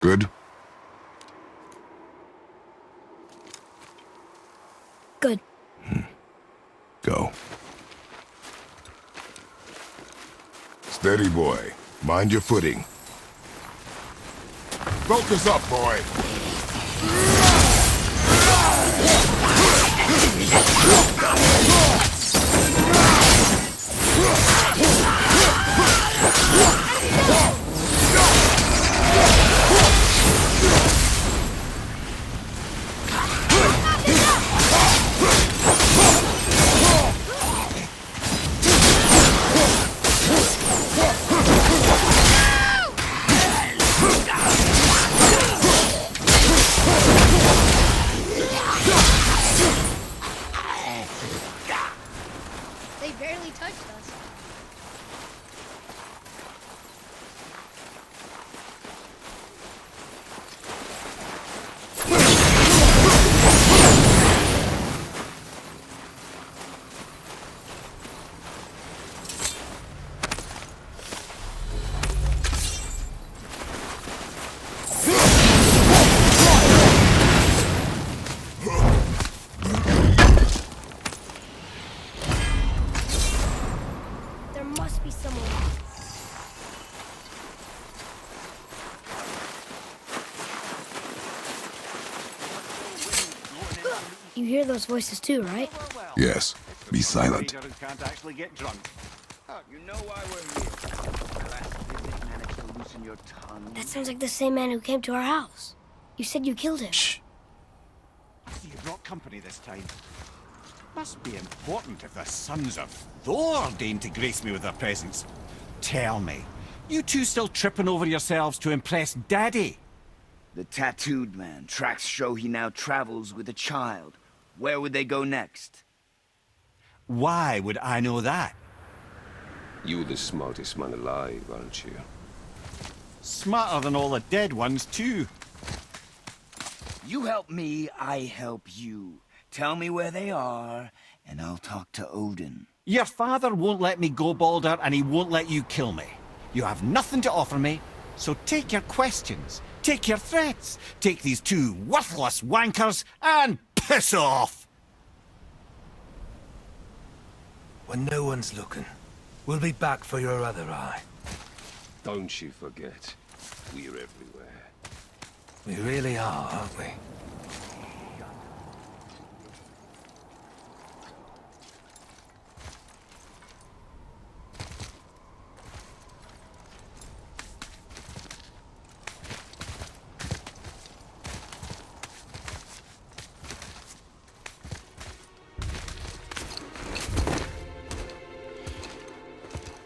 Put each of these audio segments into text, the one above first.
Good? Good. Go. Steady, boy. Mind your footing. Focus up, boy! They barely touched us. There must be someone. You hear those voices too, right? Yes. Be silent. Can't actually get drunk. You know why we're here. Last visit managed to loosen your tongue. That sounds like the same man who came to our house. You said you killed him. Shh. I see you brought company this time. Must be important if the sons of Thor deign to grace me with their presence. Tell me, you two still tripping over yourselves to impress Daddy? The tattooed man. Tracks show he now travels with a child. Where would they go next? Why would I know that? You're the smartest man alive, aren't you? Smarter than all the dead ones, too. You help me, I help you. Tell me where they are, and I'll talk to Odin. Your father won't let me go, Balder, and he won't let you kill me. You have nothing to offer me, so take your questions, take your threats, take these two worthless wankers, and piss off! When no one's looking, we'll be back for your other eye. Don't you forget, we're everywhere. We really are, aren't we?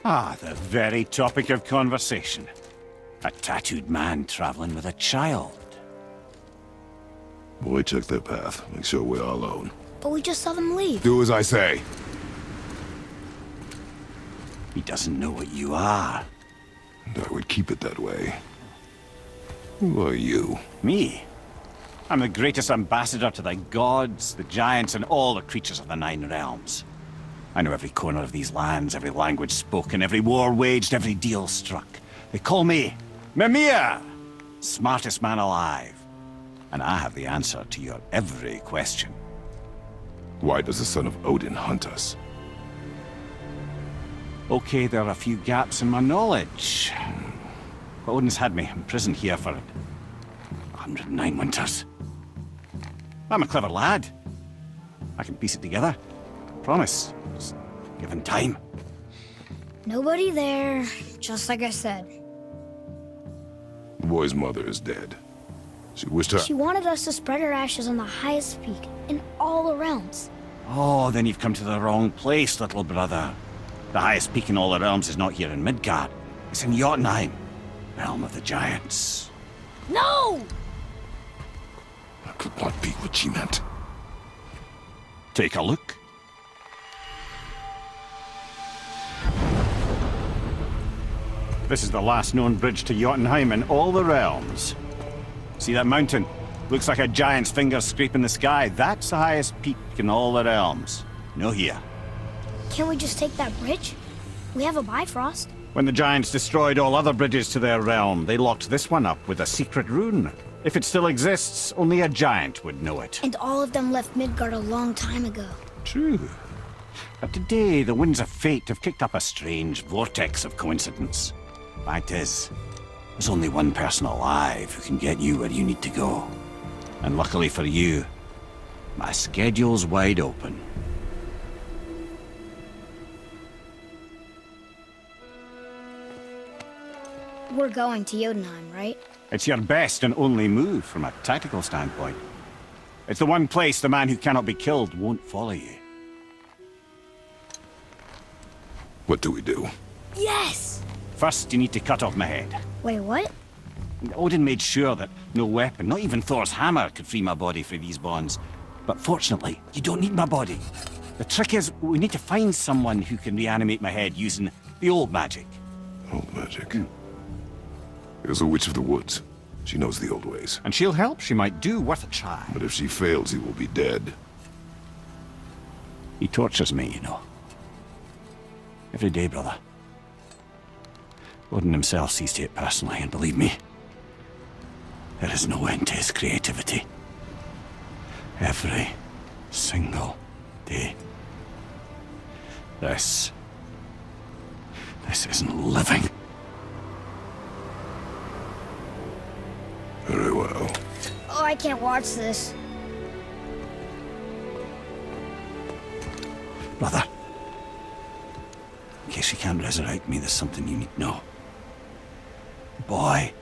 Ah, the very topic of conversation. A tattooed man traveling with a child. Boy, check their path. Make sure we're all alone. But we just saw them leave. Do as I say. He doesn't know what you are. And I would keep it that way. Who are you? Me? I'm the greatest ambassador to the gods, the giants, and all the creatures of the Nine Realms. I know every corner of these lands, every language spoken, every war waged, every deal struck. They call me Mimir, smartest man alive. And I have the answer to your every question. Why does the son of Odin hunt us? Okay, there are a few gaps in my knowledge. But Odin's had me imprisoned here for 109 winters. I'm a clever lad. I can piece it together. Promise. Just given time. Nobody there, just like I said. The boy's mother is dead. She wished her... She wanted us to spread her ashes on the highest peak in all the realms. Oh, then you've come to the wrong place, little brother. The highest peak in all the realms is not here in Midgard. It's in Jotunheim, realm of the giants. No! That could not be what she meant. Take a look. This is the last known bridge to Jotunheim in all the realms. See that mountain? Looks like a giant's finger scraping the sky. That's the highest peak in all the realms. No here. Can't we just take that bridge? We have a Bifrost. When the giants destroyed all other bridges to their realm, they locked this one up with a secret rune. If it still exists, only a giant would know it. And all of them left Midgard a long time ago. True. But today, the winds of fate have kicked up a strange vortex of coincidence. Fact is, there's only one person alive who can get you where you need to go. And luckily for you, my schedule's wide open. We're going to Jotunheim, right? It's your best and only move from a tactical standpoint. It's the one place the man who cannot be killed won't follow you. What do we do? Yes! First, you need to cut off my head. Wait, what? Odin made sure that no weapon, not even Thor's hammer, could free my body from these bonds. But fortunately, you don't need my body. The trick is, we need to find someone who can reanimate my head using the old magic. Old magic. There's a witch of the woods. She knows the old ways. And she'll help. She might do worth a try. But if she fails, he will be dead. He tortures me, you know. Every day, brother. Odin himself sees to it personally, and believe me, there is no end to his creativity. Every single day. This isn't living. Very well. Oh, I can't watch this. Brother, in case you can't resurrect me, there's something you need to know. Boy,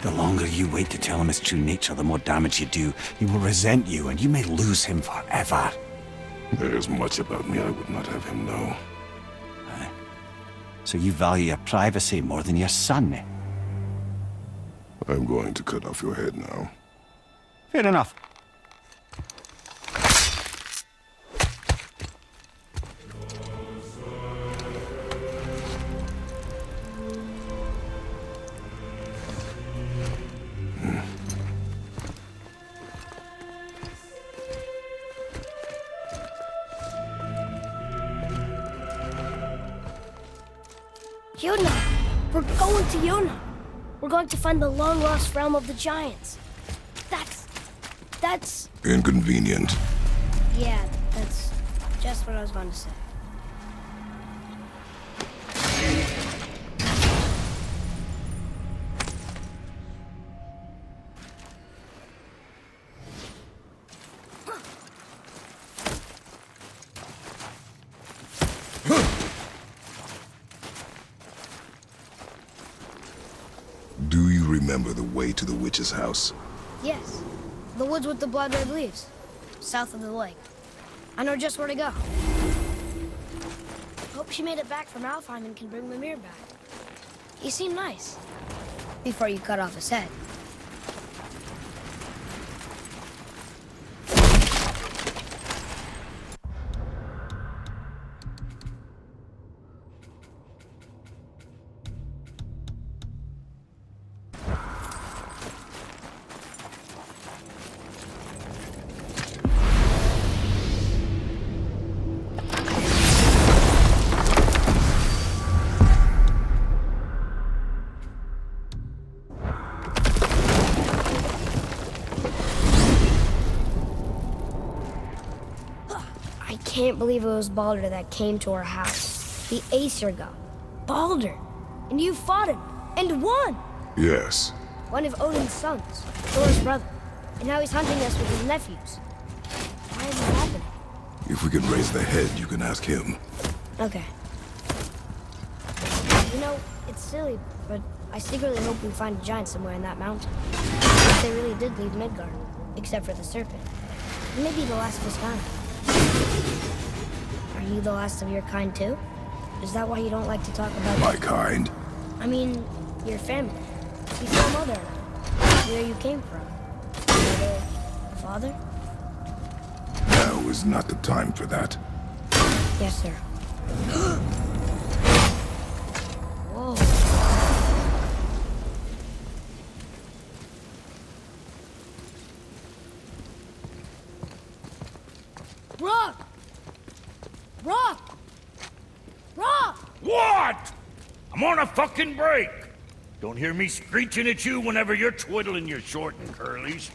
the longer you wait to tell him his true nature, the more damage you do. He will resent you, and you may lose him forever. There is much about me I would not have him know. So you value your privacy more than your son, eh? I'm going to cut off your head now. Fair enough. Jotunheim! We're going to Jotunheim! We're going to find the long-lost realm of the giants. That's... Inconvenient. Yeah, that's just what I was going to say. Do you remember the way to the witch's house? Yes. The woods with the blood-red leaves. South of the lake. I know just where to go. Hope she made it back from Alfheim and can bring Mimir back. He seemed nice. Before you cut off his head. I can't believe it was Baldur that came to our house. The Aesir god. Baldur! And you fought him, and won! Yes. One of Odin's sons, Thor's brother. And now he's hunting us with his nephews. Why is it happening? If we can raise the head, you can ask him. Okay. You know, it's silly, but I secretly hope we find a giant somewhere in that mountain. If they really did leave Midgard, except for the serpent. It may be the last of his kind. Are you the last of your kind too? Is that why you don't like to talk about My kind? I mean, your family. Before Mother and I. Where you came from. Mother, father? Now is not the time for that. Yes, sir. Whoa. Rock! Rock! Rock! What? I'm on a fucking break! Don't hear me screeching at you whenever you're twiddling your short and curlies.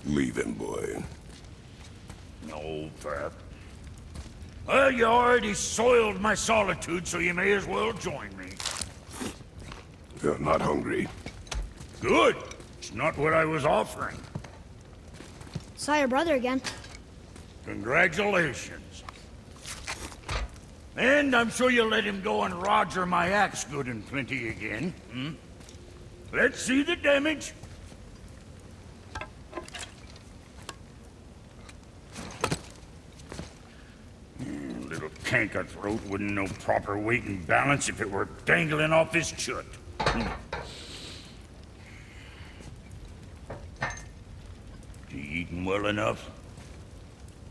Leave him, boy. No, Fat. Well, you already soiled my solitude, so you may as well join me. You're not hungry. Good. It's not what I was offering. Saw your brother again. Congratulations. And I'm sure you'll let him go and roger my axe good and plenty again. Hmm? Let's see the damage. Little canker throat wouldn't know proper weight and balance if it were dangling off his chut. You eating well enough?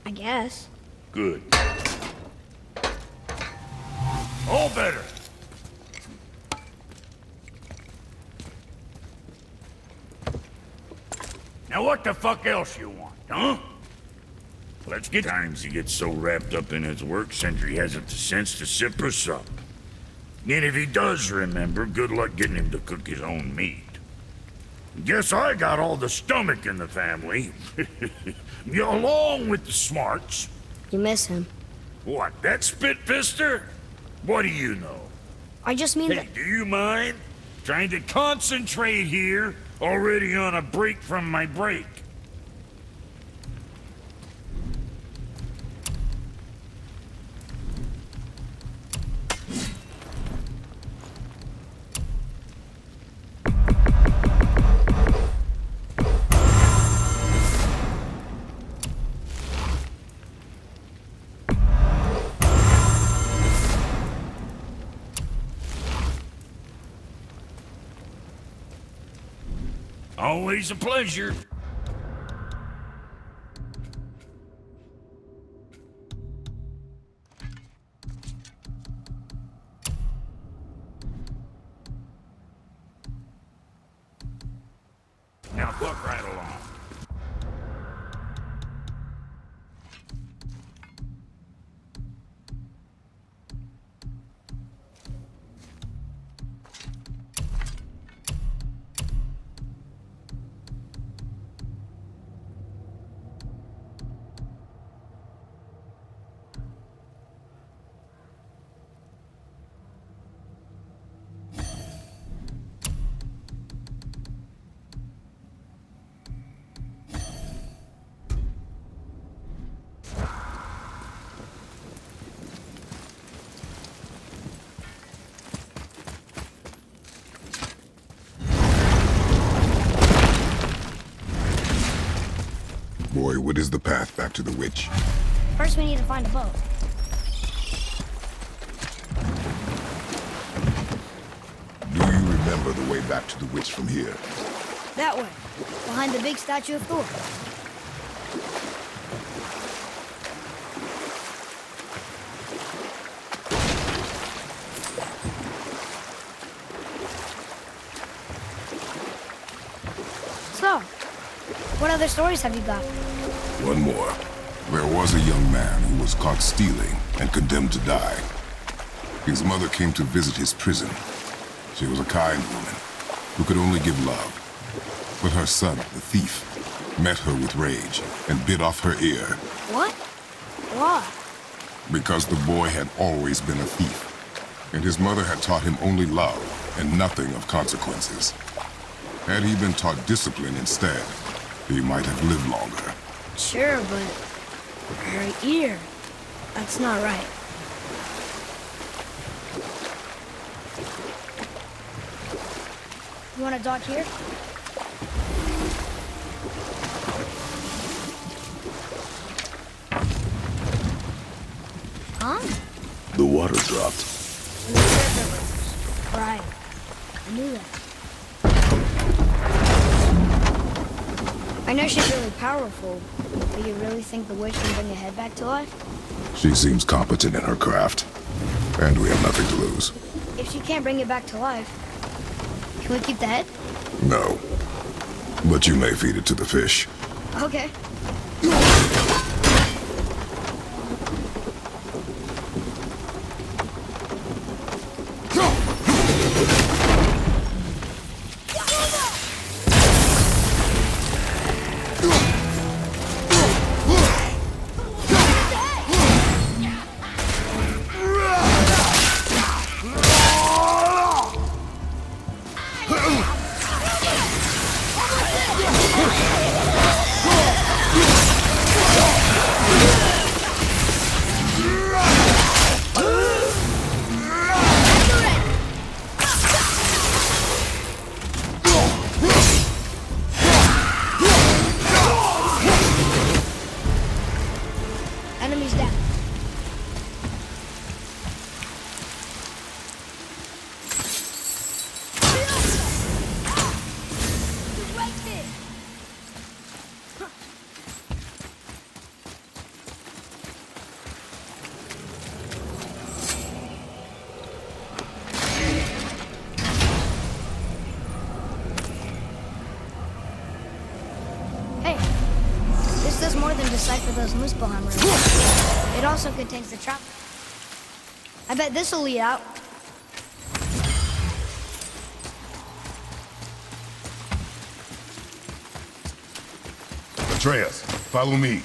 I guess. Good. All better. Now what the fuck else you want, huh? Let's get times he gets so wrapped up in his work, Sentry hasn't the sense to sip or sup. And if he does remember, good luck getting him to cook his own meat. Guess I got all the stomach in the family. Along with the smarts. You miss him. What, that spit-fister? What do you know? I just mean Hey, that... do you mind? Trying to concentrate here, already on a break from my break. Always a pleasure. Now fuck right along. Boy, what is the path back to the witch? First we need to find a boat. Do you remember the way back to the witch from here? That way. Behind the big statue of Thor. So, what other stories have you got? One more. There was a young man who was caught stealing and condemned to die. His mother came to visit his prison. She was a kind woman who could only give love. But her son, the thief, met her with rage and bit off her ear. What? Why? Because the boy had always been a thief, and his mother had taught him only love and nothing of consequences. Had he been taught discipline instead, he might have lived longer. Sure, but her ear, that's not right. You want to dock here? Huh? The water dropped. When the surfer was right. I knew that. I know she's really powerful, but you really think the witch can bring a head back to life? She seems competent in her craft, and we have nothing to lose. If she can't bring it back to life, can we keep the head? No. But you may feed it to the fish. Okay. more than decipher those Muspelheim runes. It also contains the trap. I bet this'll lead out. Atreus, follow me.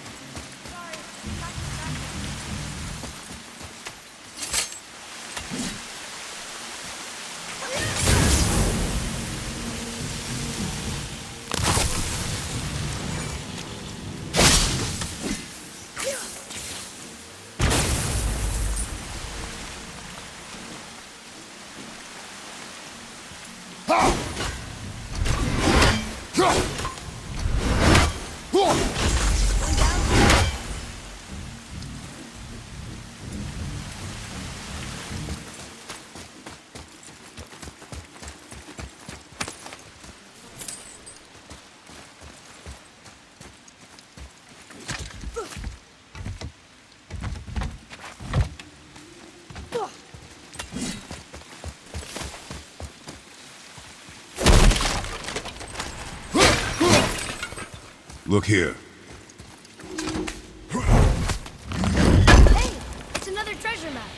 Look here. Hey, it's another treasure map.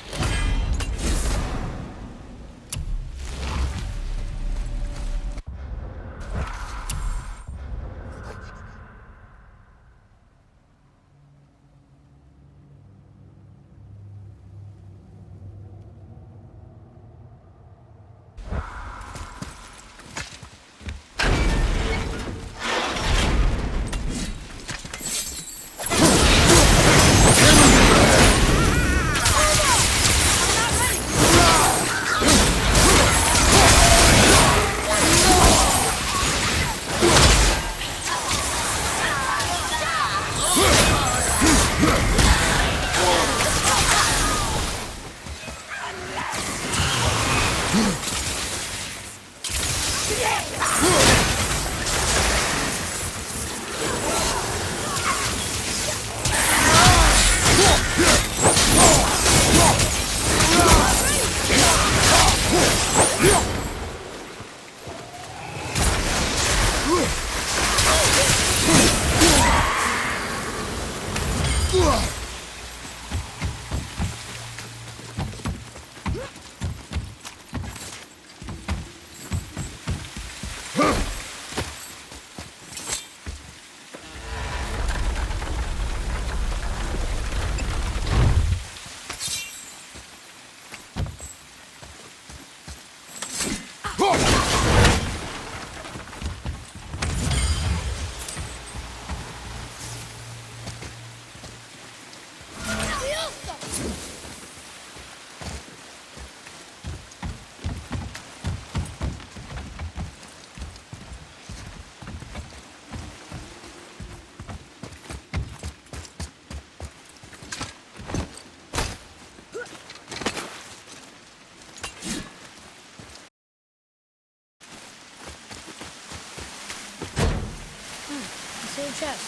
Same chest.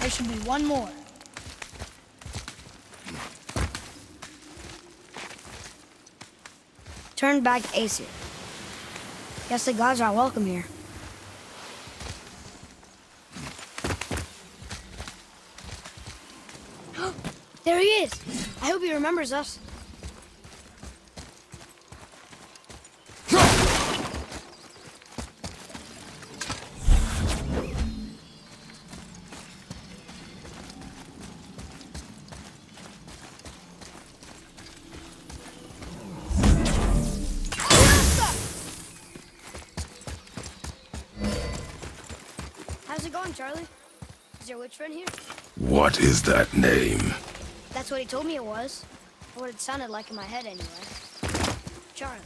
There should be one more. Turn back Aesir. Guess the gods are welcome here. There he is! I hope he remembers us. going, Charlie? Is your witch friend here? What is that name? That's what he told me it was. Or what it sounded like in my head, anyway. Charlie.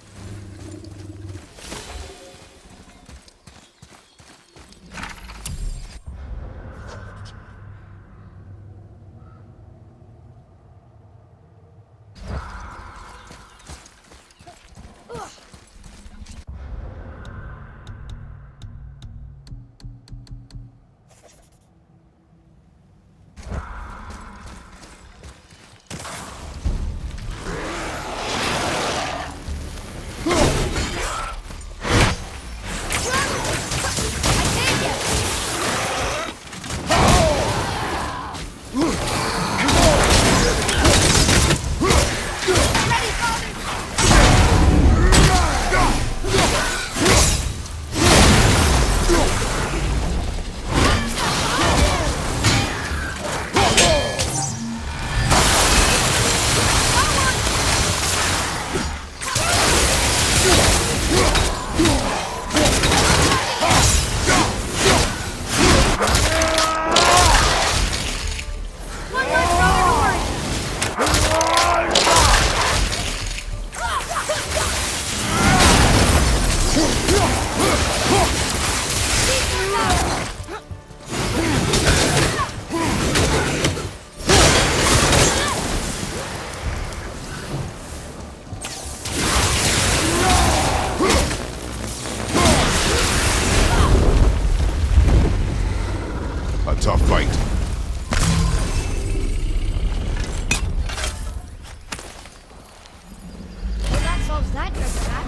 A tough fight. Well, that solves that treasure map.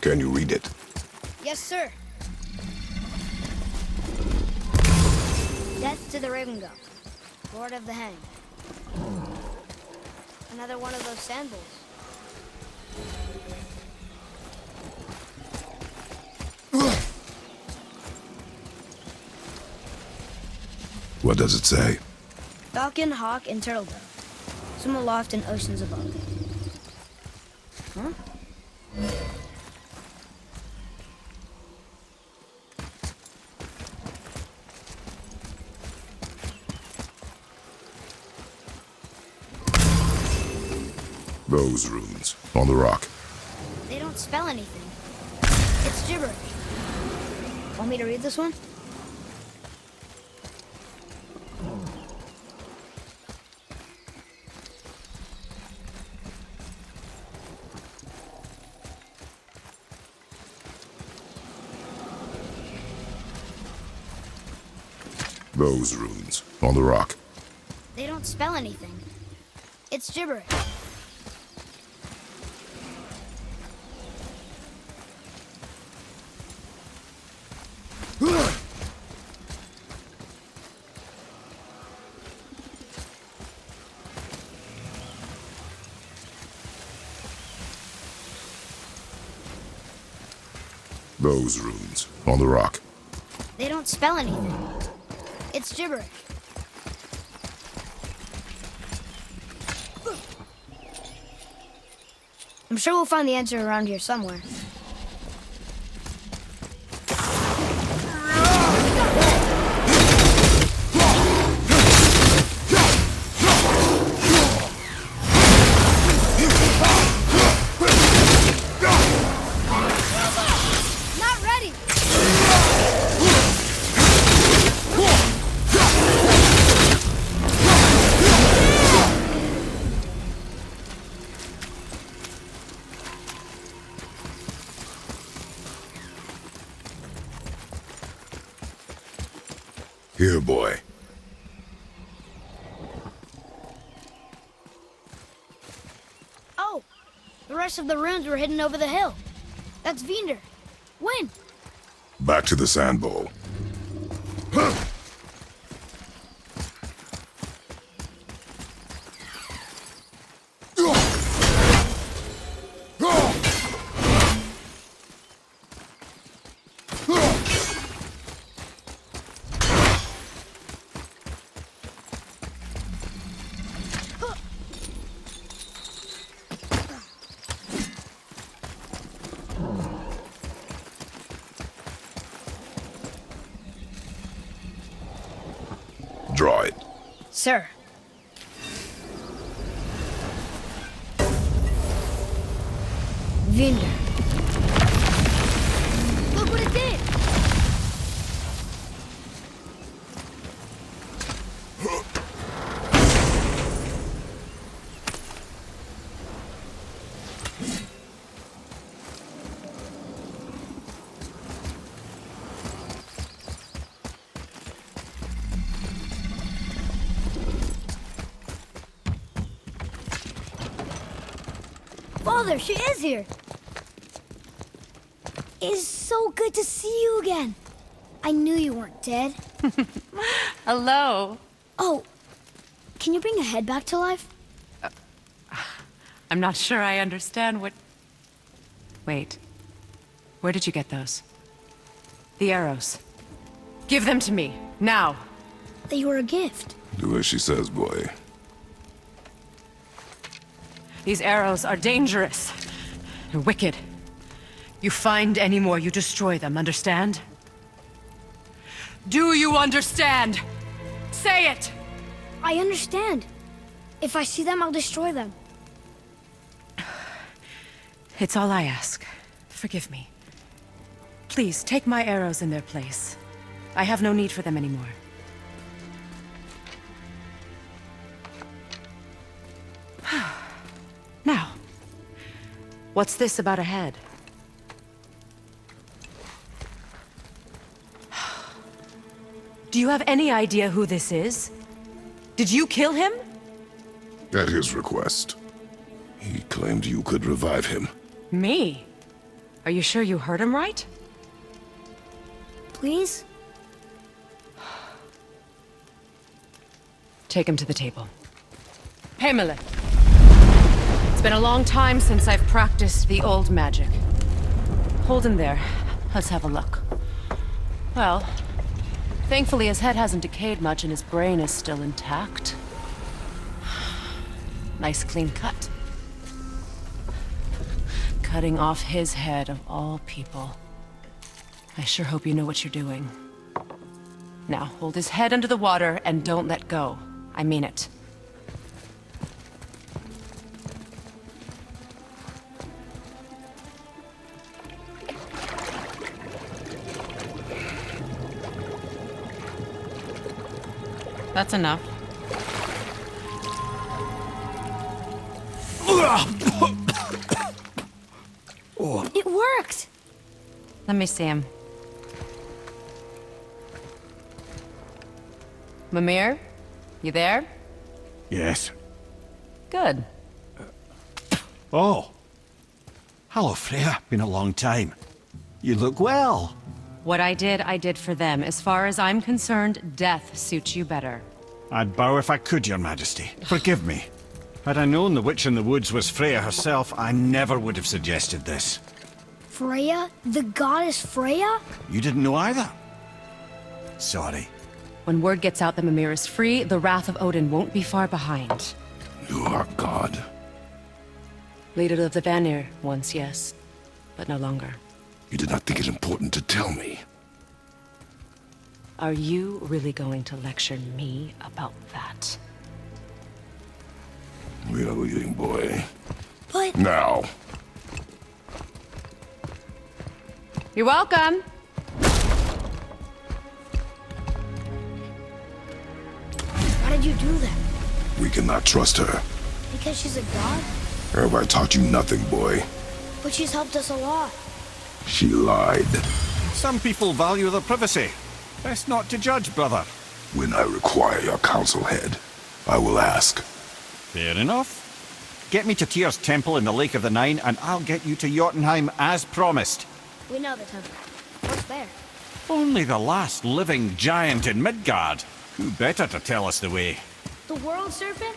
Can you read it? Yes, sir. Death to the Raven God, Lord of the Hang. Another one of those sand bowls. What does it say? Falcon, hawk, and turtle dove. Swim aloft in oceans above. Huh? Those runes on the rock. They don't spell anything. It's gibberish. Want me to read this one? Those runes on the rock. They don't spell anything. It's gibberish. Those runes on the rock. They don't spell anything. It's gibberish. I'm sure we'll find the answer around here somewhere. Not ready! Here, boy. Oh! The rest of the runes were hidden over the hill. That's Vinder. When? Back to the sand bowl. Draw it. Sir. Vinder. Look what it did! Father, she is here! It is so good to see you again. I knew you weren't dead. Hello. Oh, can you bring a head back to life? I'm not sure I understand what... Wait. Where did you get those? The arrows. Give them to me, now. They were a gift. Do as she says, boy. These arrows are dangerous. They're wicked. You find any more, you destroy them, understand? Do you understand? Say it! I understand. If I see them, I'll destroy them. It's all I ask. Forgive me. Please, take my arrows in their place. I have no need for them anymore. Now, what's this about a head? Do you have any idea who this is? Did you kill him? At his request. He claimed you could revive him. Me? Are you sure you heard him right? Please? Take him to the table. Pamela. It's been a long time since I've practiced the old magic. Hold him there. Let's have a look. Well, thankfully his head hasn't decayed much and his brain is still intact. Nice clean cut. Cutting off his head of all people. I sure hope you know what you're doing. Now, hold his head under the water and don't let go. I mean it. That's enough. It worked! Let me see him. Mimir? You there? Yes. Good. Oh. Hello, Freya. Been a long time. You look well. What I did for them. As far as I'm concerned, death suits you better. I'd bow if I could, Your Majesty. Forgive me. Had I known the witch in the woods was Freya herself, I never would have suggested this. Freya? The goddess Freya? You didn't know either? Sorry. When word gets out that Mimir is free, the wrath of Odin won't be far behind. You are God. Leader of the Vanir, once, yes. But no longer. You did not think it important to tell me. Are you really going to lecture me about that? We are leaving, boy. But... Now. You're welcome! Why did you do that? We cannot trust her. Because she's a god? Have I taught you nothing, boy? But she's helped us a lot. She lied. Some people value their privacy. Best not to judge, brother. When I require your council head, I will ask. Fair enough. Get me to Tyr's temple in the Lake of the Nine, and I'll get you to Jotunheim as promised. We know the temple. What's there? Only the last living giant in Midgard. Who better to tell us the way? The world serpent?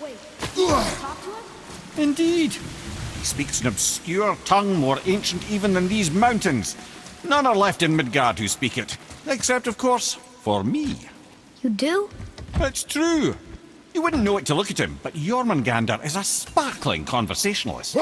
Wait, you talk to him? Indeed. He speaks an obscure tongue more ancient even than these mountains. None are left in Midgard who speak it. Except, of course, for me. You do? It's true. You wouldn't know it to look at him, but Jormungandr is a sparkling conversationalist.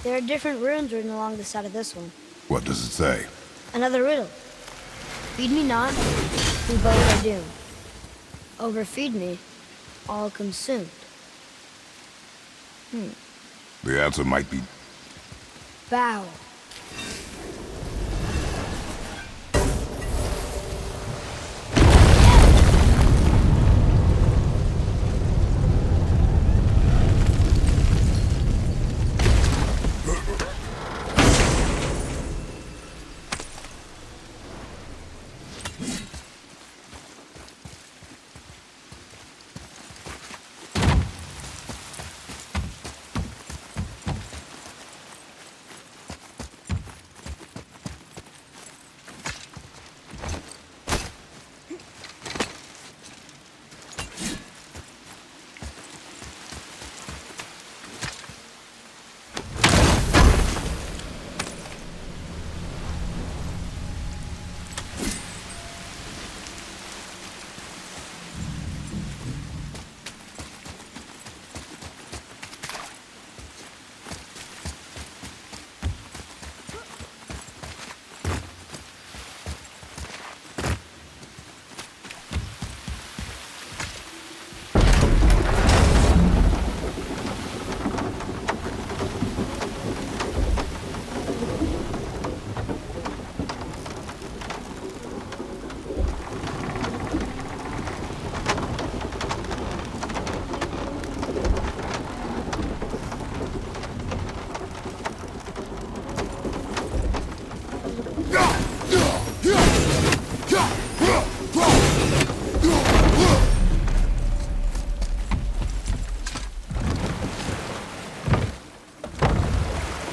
There are different runes written along the side of this one. What does it say? Another riddle. Feed me not, we both are doomed. Overfeed me, all consumed. The answer might be... Bow.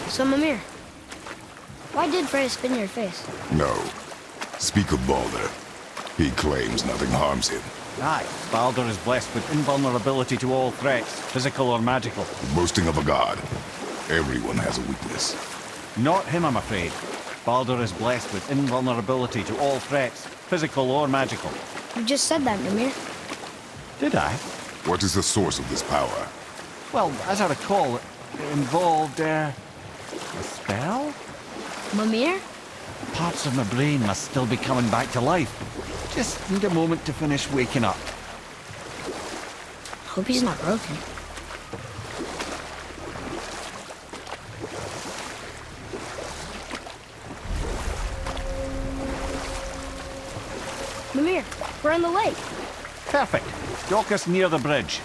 So, Mimir, why did Freya spin your face? No. Speak of Baldur. He claims nothing harms him. Aye, Baldur is blessed with invulnerability to all threats, physical or magical. Boasting of a god. Everyone has a weakness. Not him, I'm afraid. Baldur is blessed with invulnerability to all threats, physical or magical. You just said that, Mimir. Did I? What is the source of this power? Well, as I recall, it involved, a spell? Mimir? Parts of my brain must still be coming back to life. Just need a moment to finish waking up. Hope he's not broken. Mimir, we're on the lake. Perfect. Dock us near the bridge.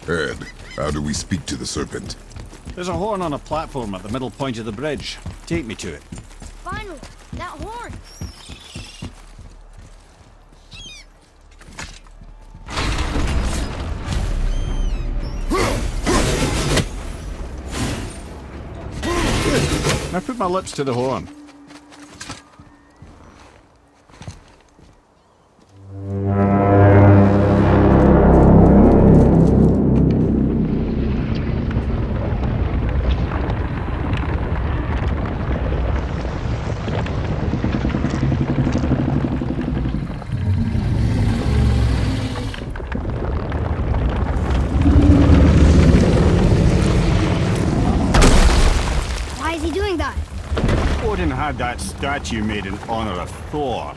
Ed, how do we speak to the serpent? There's a horn on a platform at the middle point of the bridge. Take me to it. Finally, that horn. I put my lips to the horn. Why is he doing that? Odin had that statue made in honor of Thor.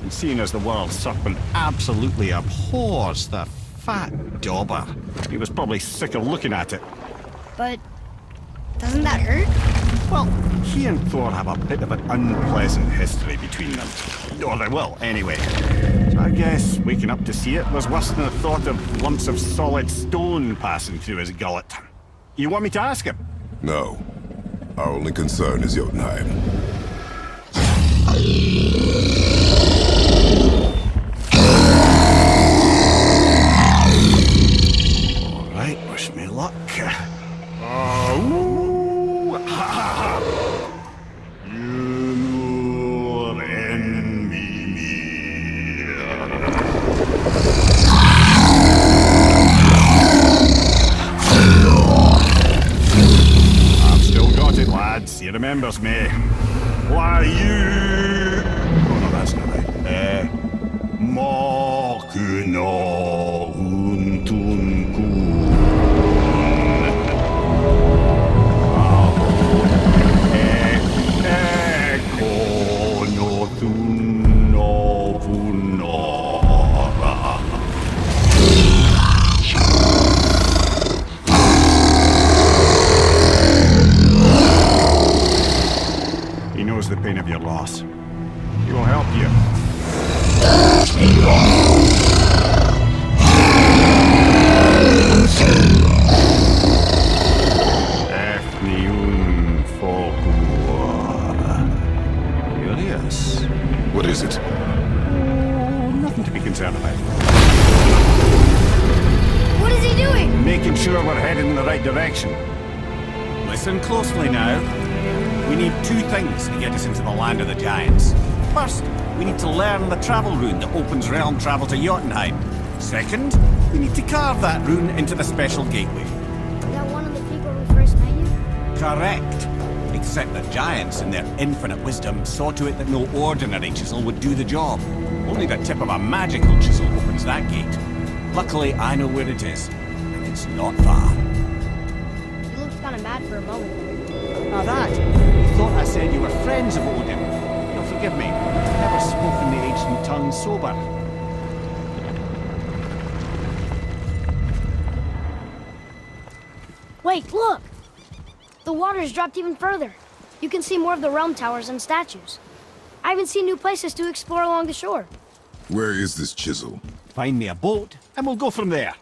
And seeing as the world serpent absolutely abhors the fat dauber, he was probably sick of looking at it. But doesn't that hurt? Well, he and Thor have a bit of an unpleasant history between them. Or they will, anyway. So I guess waking up to see it was worse than the thought of lumps of solid stone passing through his gullet. You want me to ask him? No. Our only concern is Jotunheim. Alright, wish me luck. I've still got it, lads. He remembers me. Why you? Oh no, that's not right. Mokuno Huntunku. He knows the pain of your loss. He will help you. Curious. What is it? Oh, nothing to be concerned about. What is he doing? Making sure we're headed in the right direction. Listen closely now. We need two things to get us into the land of the giants. First, we need to learn the travel rune that opens realm travel to Jotunheim. Second, we need to carve that rune into the special gateway. Is that one of the people who first met you? Correct. Except the giants, in their infinite wisdom, saw to it that no ordinary chisel would do the job. Only the tip of a magical chisel opens that gate. Luckily, I know where it is, and it's not far. You looked kind of mad for a moment. Now that, you thought I said you were friends of Odin. You'll forgive me, I've never spoken the ancient tongue sober. Wait, look! The water's dropped even further. You can see more of the realm towers and statues. I even see new places to explore along the shore. Where is this chisel? Find me a boat, and we'll go from there.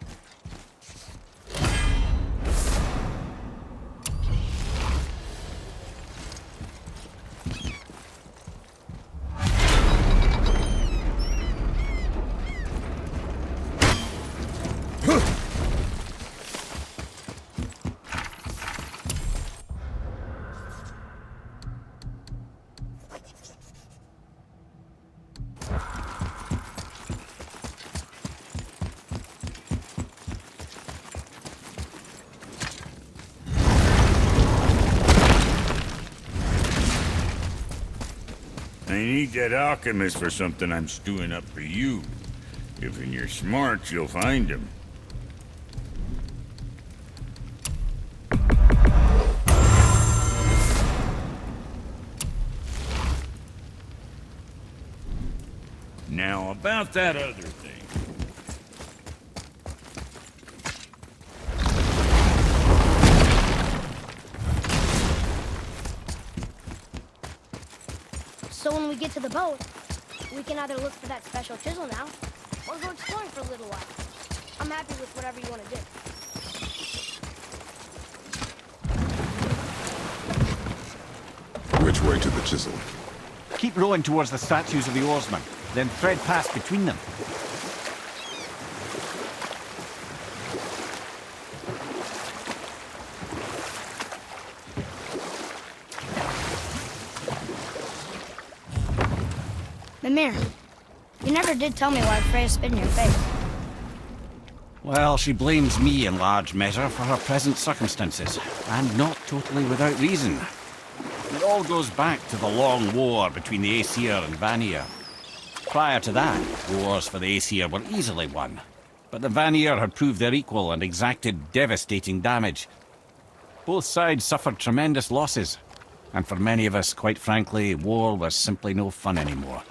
I need that alchemist for something I'm stewing up for you. If you're smart, you'll find him. Now, about that other thing. So when we get to the boat, we can either look for that special chisel now, or go exploring for a little while. I'm happy with whatever you want to do. Which way to the chisel? Keep rowing towards the statues of the oarsmen, then thread past between them. Mimir, you never did tell me why Freya spit in your face. Well, she blames me in large measure for her present circumstances, and not totally without reason. It all goes back to the long war between the Aesir and Vanir. Prior to that, wars for the Aesir were easily won, but the Vanir had proved their equal and exacted devastating damage. Both sides suffered tremendous losses, and for many of us, quite frankly, war was simply no fun anymore,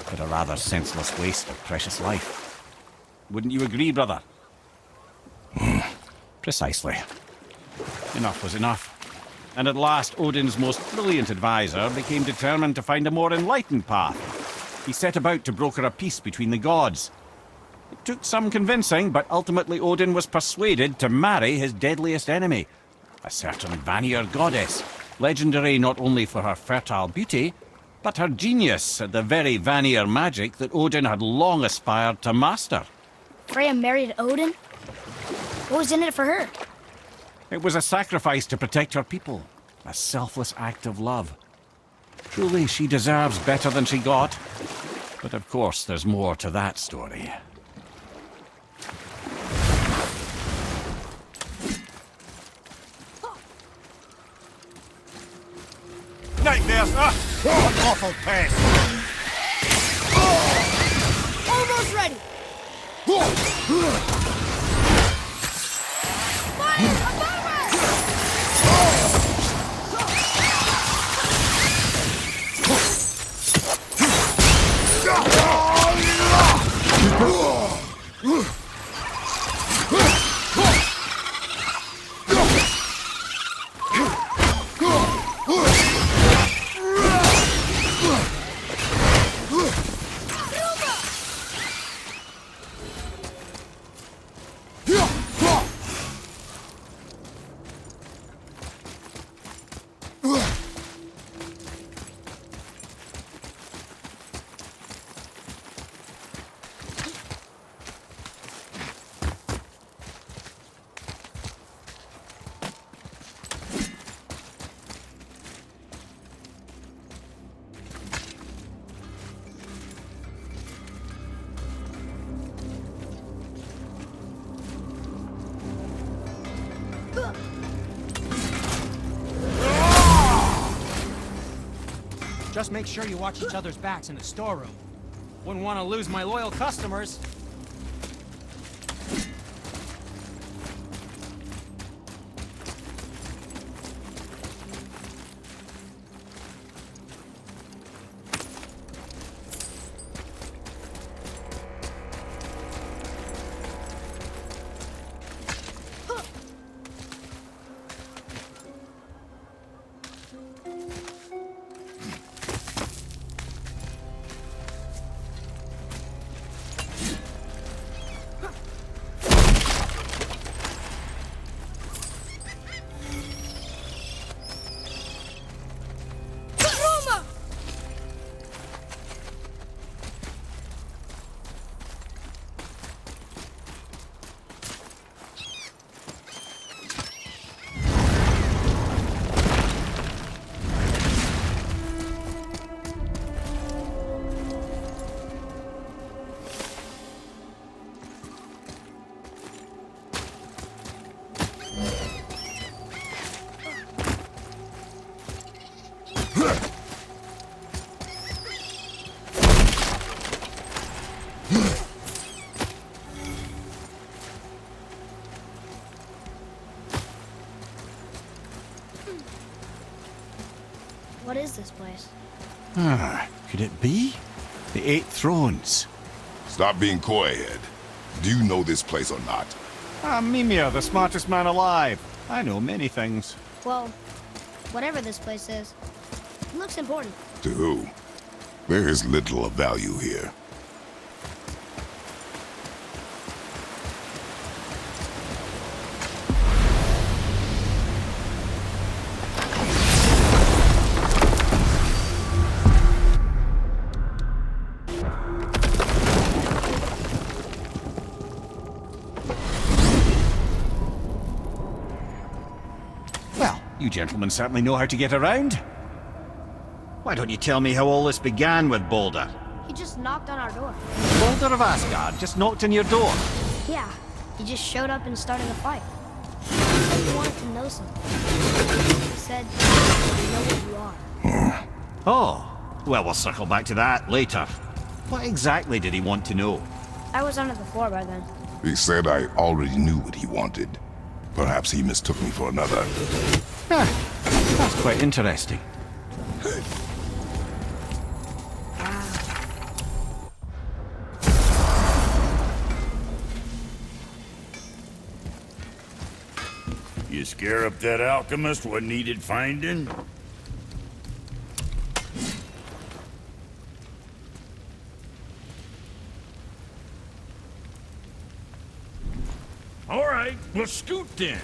but a rather senseless waste of precious life. Wouldn't you agree, brother? Precisely. Enough was enough. And at last, Odin's most brilliant advisor became determined to find a more enlightened path. He set about to broker a peace between the gods. It took some convincing, but ultimately Odin was persuaded to marry his deadliest enemy, a certain Vanir goddess, legendary not only for her fertile beauty, but her genius at the very Vanir magic that Odin had long aspired to master. Freya married Odin? What was in it for her? It was a sacrifice to protect her people, a selfless act of love. Truly, she deserves better than she got. But of course, there's more to that story. Nightmares, huh? What awful pest! Almost ready! Fire! Above us! Just make sure you watch each other's backs in the storeroom. Wouldn't want to lose my loyal customers. What is this place? Could it be? The Eight Thrones. Stop being coy-head. Do you know this place or not? Mimir, the smartest man alive. I know many things. Well, whatever this place is, it looks important. To who? There is little of value here. Well, you gentlemen certainly know how to get around. Why don't you tell me how all this began with Balder? He just knocked on our door. Balder of Asgard just knocked on your door. Yeah, he just showed up and started a fight. He said he wanted to know something. He said, I know what you are. Oh, well, we'll circle back to that later. What exactly did he want to know? I was under the floor by then. He said I already knew what he wanted. Perhaps he mistook me for another. That's quite interesting. You scare up that alchemist what needed finding? All right, well, scoot then.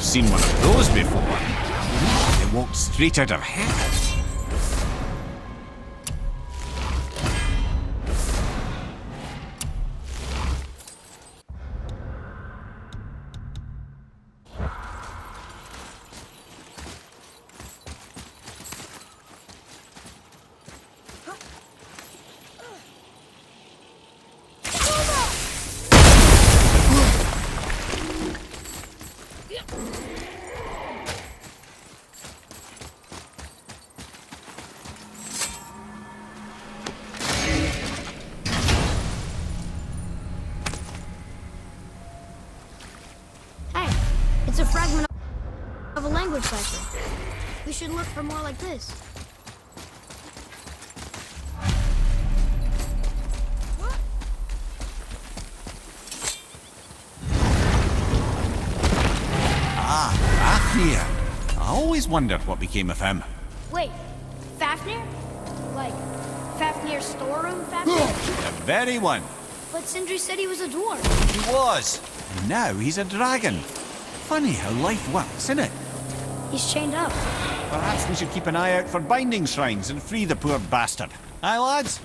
seen one of those before. They walked straight out of hell. It's a fragment of a language cipher. We should look for more like this. Ah, Fafnir. I always wondered what became of him. Wait, Fafnir? Like, Fafnir's storeroom Fafnir? The very one. But Sindri said he was a dwarf. He was. And now he's a dragon. Funny how life works, isn't it? He's chained up. Perhaps we should keep an eye out for binding shrines and free the poor bastard. Aye, lads?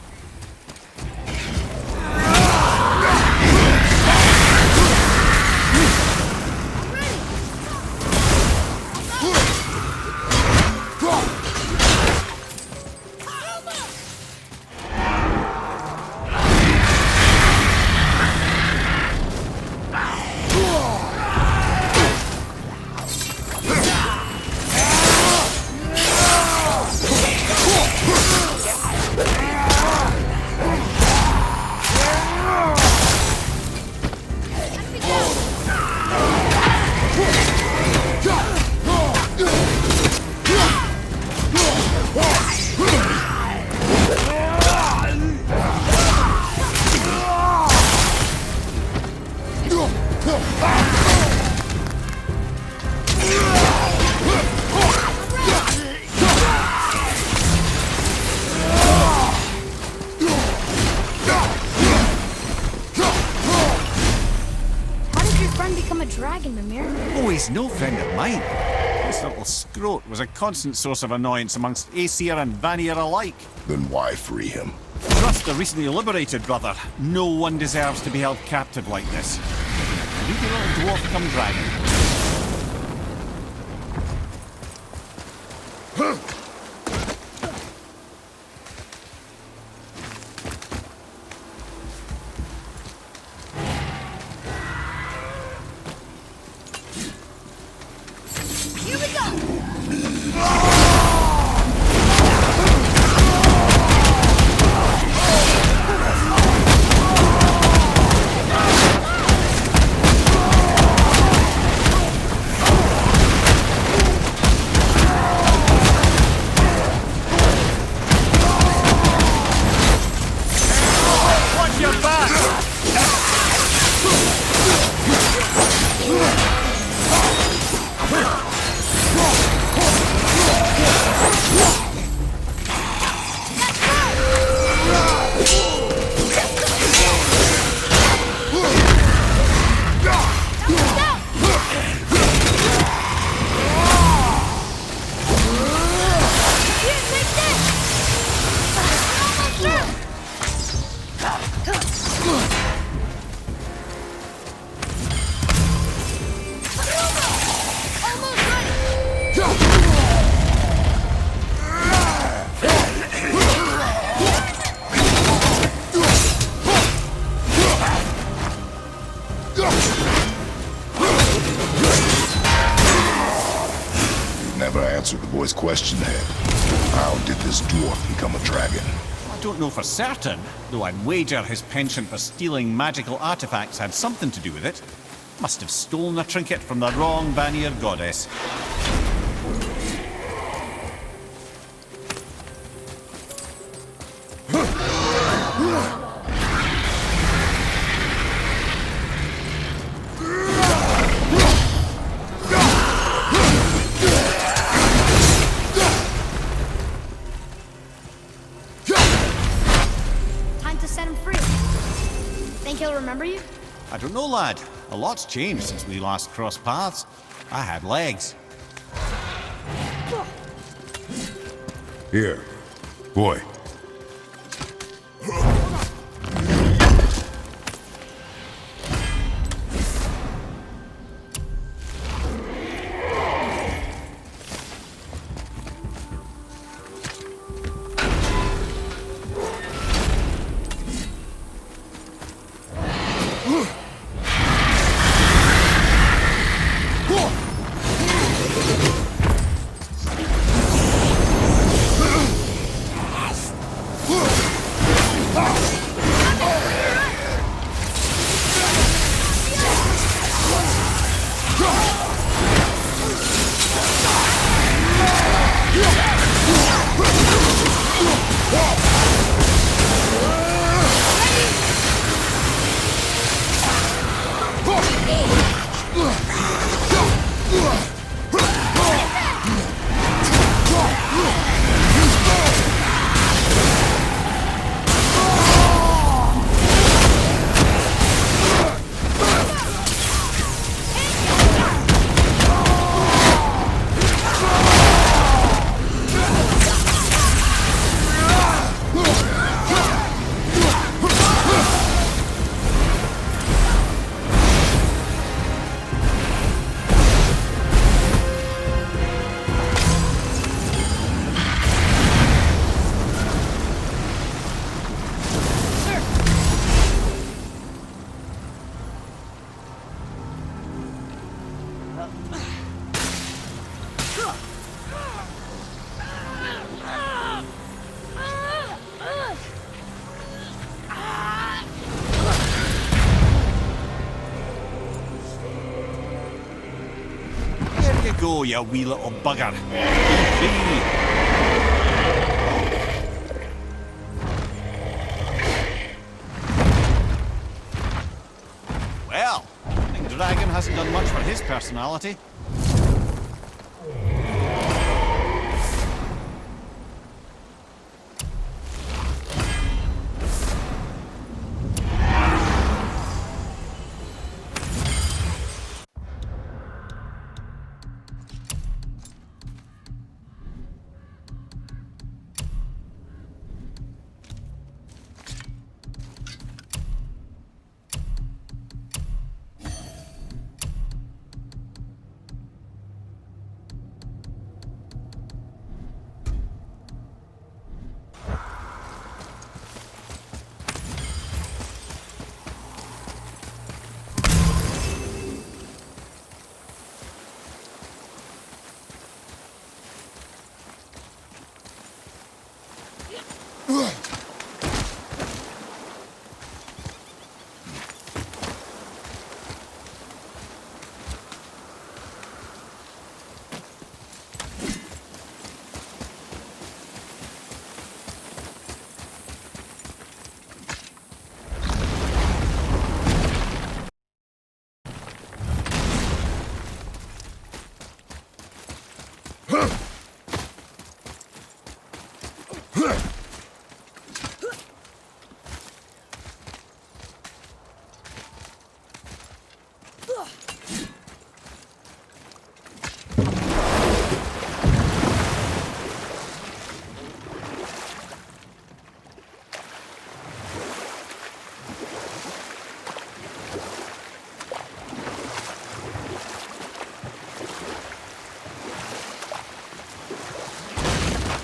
Oh, he's no friend of mine. This little scrote was a constant source of annoyance amongst Aesir and Vanir alike. Then why free him? Trust the recently liberated, brother. No one deserves to be held captive like this. Leave the little dwarf come dragon. Here we go! Never answered the boy's question, Head. How did this dwarf become a dragon? I don't know for certain, though I'd wager his penchant for stealing magical artifacts had something to do with it. Must have stolen a trinket from the wrong Vanir goddess. Set him free. Think he'll remember you? I don't know, lad. A lot's changed since we last crossed paths. I had legs. Here, boy. Go, you wee little bugger. Free. Well, I think Dragon hasn't done much for his personality.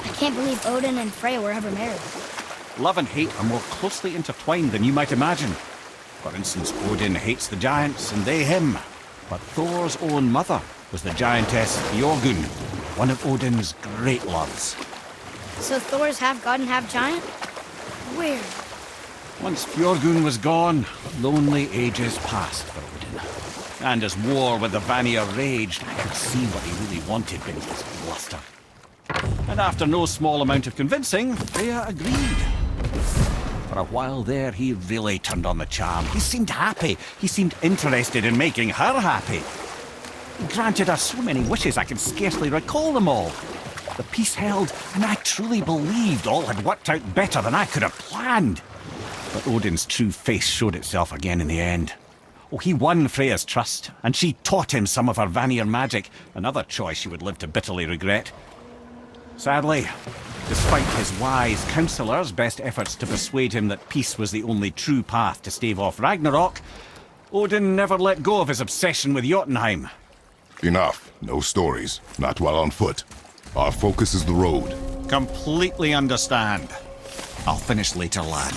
I can't believe Odin and Freya were ever married. Love and hate are more closely intertwined than you might imagine. For instance, Odin hates the giants and they him. But Thor's own mother was the giantess Fjorgyn, one of Odin's great loves. So Thor's half god and half giant? Weird. Once Fjorgyn was gone, lonely ages passed for Odin. And as war with the Vanir raged, I could see what he really wanted beneath his bluster. And after no small amount of convincing, Freya agreed. For a while there, he really turned on the charm. He seemed happy. He seemed interested in making her happy. He granted her so many wishes I can scarcely recall them all. The peace held, and I truly believed all had worked out better than I could have planned. But Odin's true face showed itself again in the end. Oh, he won Freya's trust, and she taught him some of her Vanir magic, another choice he would live to bitterly regret. Sadly, despite his wise counselors' best efforts to persuade him that peace was the only true path to stave off Ragnarok, Odin never let go of his obsession with Jotunheim. Enough. No stories. Not while on foot. Our focus is the road. Completely understand. I'll finish later, lad.